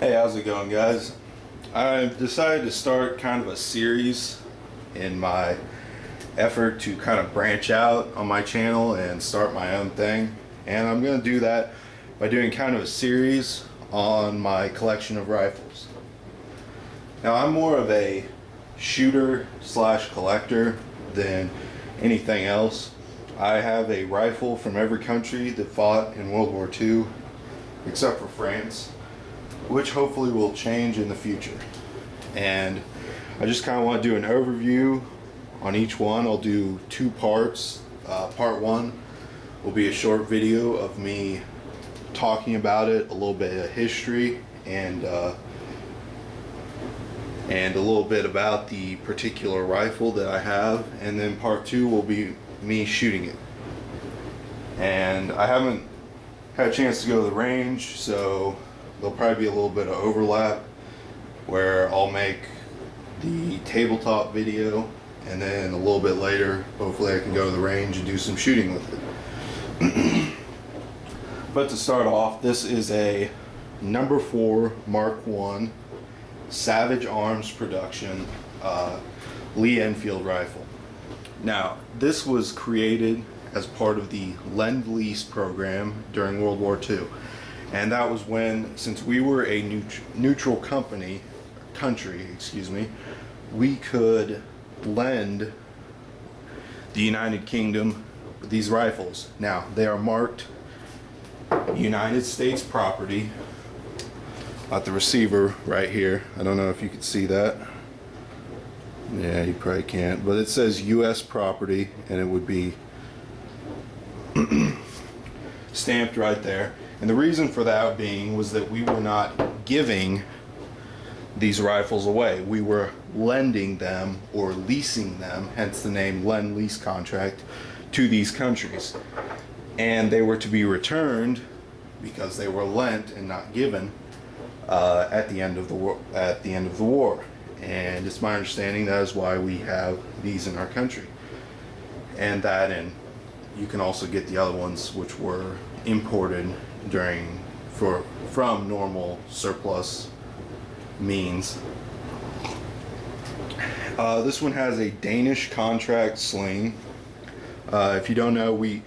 Hey, how's it going, guys? I've decided to start kind of a series in my effort to kind of branch out on my channel and start my own thing. And I'm going to do that by doing kind of a series on my collection of rifles. Now, I'm more of a shooter slash collector than anything else. I have a rifle from every country that fought in World War II, except for France, which hopefully will change in the future. And I just kind of want to do an overview on each one. I'll do two parts. Part one will be a short video of me talking about it, a little bit of history, and a little bit about the particular rifle that I have. And then part two will be me shooting it. And I haven't had a chance to go to the range, so there'll probably be a little bit of overlap where I'll make the tabletop video, and then a little bit later hopefully I can go to the range and do some shooting with it. But to start off, this is a No. 4 Mark 1 Savage Arms production Lee Enfield rifle. Now, this was created as part of the Lend-Lease program during World War II. And that was when, since we were a neutral country, we could lend the United Kingdom these rifles. Now, they are marked United States property at the receiver right here. I don't know if you can see that. Yeah, you probably can't, but it says US property, and it would be stamped right there. And the reason for that being was that we were not giving these rifles away. We were lending them or leasing them, hence the name Lend-Lease contract, to these countries. And they were to be returned because they were lent and not given at the end of the war. And it's my understanding that is why we have these in our country. And you can also get the other ones which were imported from normal surplus means. This one has a Danish contract sling. If you don't know, we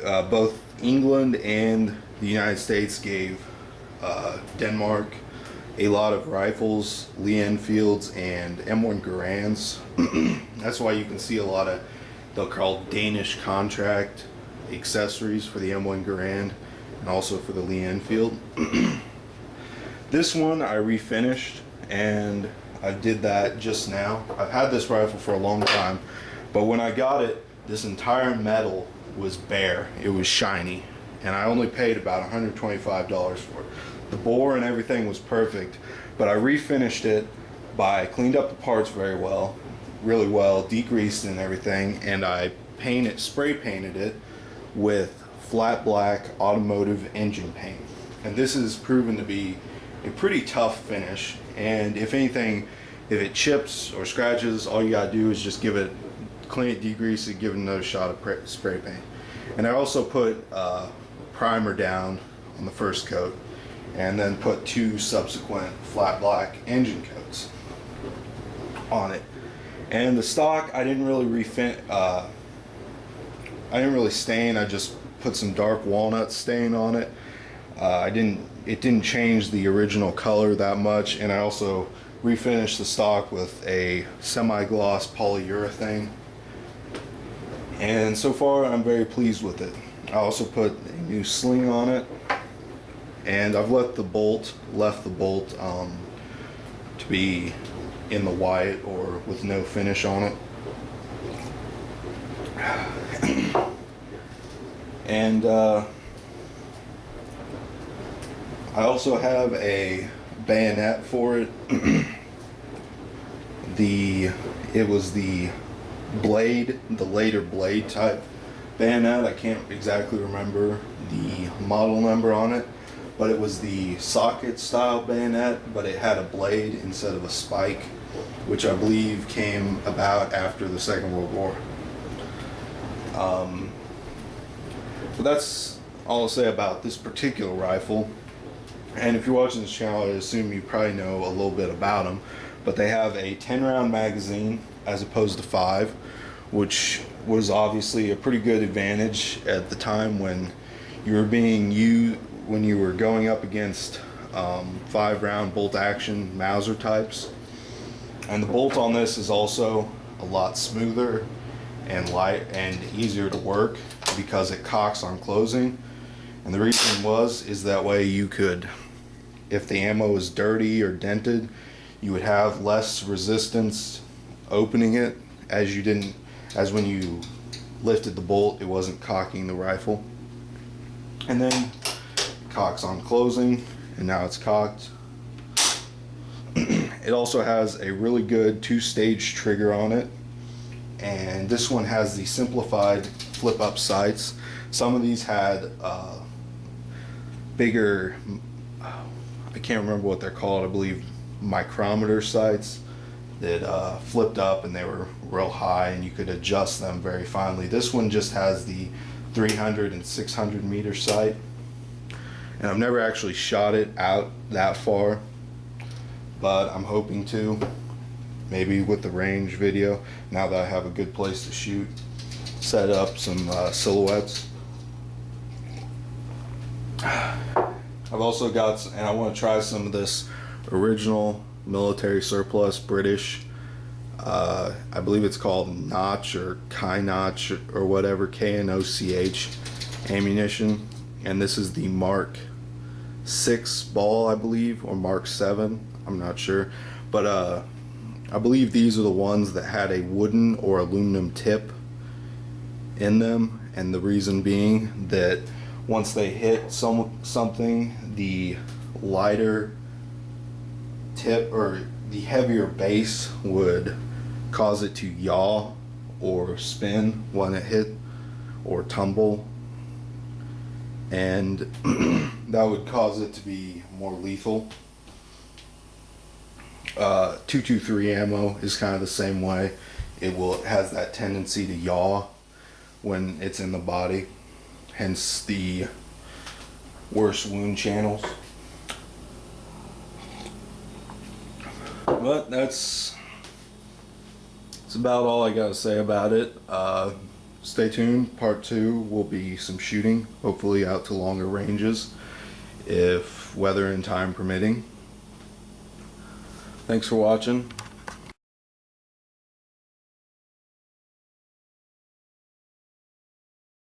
both England and the United States gave Denmark a lot of rifles, Lee Enfields and M1 Garands. That's why you can see a lot of, they'll call Danish contract accessories for the M1 Garand and also for the Lee Enfield. This one I refinished, and I did that just now. I've had this rifle for a long time, but when I got it, this entire metal was bare. It was shiny, and I only paid about $125 for it. The bore and everything was perfect, but I refinished it cleaned up the parts really well, degreased and everything, and I spray painted it with flat black automotive engine paint. And this has proven to be a pretty tough finish, and if anything, if it chips or scratches, all you gotta do is just clean it, degrease it, give it another shot of spray paint. And I also put primer down on the first coat, and then put two subsequent flat black engine coats on it. And the stock, I didn't really stain. I just put some dark walnut stain on it. It didn't change the original color that much, and I also refinished the stock with a semi-gloss polyurethane. And so far, I'm very pleased with it. I also put a new sling on it, and I've left the bolt to be in the white or with no finish on it. And I also have a bayonet for it. It was the later blade type bayonet. I can't exactly remember the model number on it, but it was the socket style bayonet, but it had a blade instead of a spike, which I believe came about after the Second World War. But that's all I'll say about this particular rifle. And if you're watching this channel, I assume you probably know a little bit about them. But they have a 10-round magazine as opposed to 5, which was obviously a pretty good advantage at the time when you were being used, when you were going up against 5-round bolt action Mauser types. And the bolt on this is also a lot smoother and light and easier to work because it cocks on closing. And the reason is that way you could, if the ammo is dirty or dented, you would have less resistance opening it as when you lifted the bolt, it wasn't cocking the rifle. And then it cocks on closing, and now it's cocked. It also has a really good 2-stage trigger on it, and this one has the simplified flip up sights. Some of these had bigger, I can't remember what they're called, I believe micrometer sights that flipped up and they were real high and you could adjust them very finely. This one just has the 300 and 600 meter sight, and I've never actually shot it out that far, but I'm hoping to, maybe with the range video, now that I have a good place to shoot, set up some silhouettes. I've also got, and I want to try some of this original military surplus British, I believe it's called Notch or Knoch or whatever, Knoch ammunition, and this is the Mark 6 ball, I believe, or Mark 7, I'm not sure, but I believe these are the ones that had a wooden or aluminum tip in them, and the reason being that once they hit something, the lighter tip or the heavier base would cause it to yaw or spin when it hit or tumble, and that would cause it to be more lethal. 223 ammo is kind of the same way. It has that tendency to yaw when it's in the body, hence the worst wound channels. But that's about all I gotta say about it. Stay tuned. Part 2 will be some shooting, hopefully out to longer ranges, if weather and time permitting. Thanks for watching.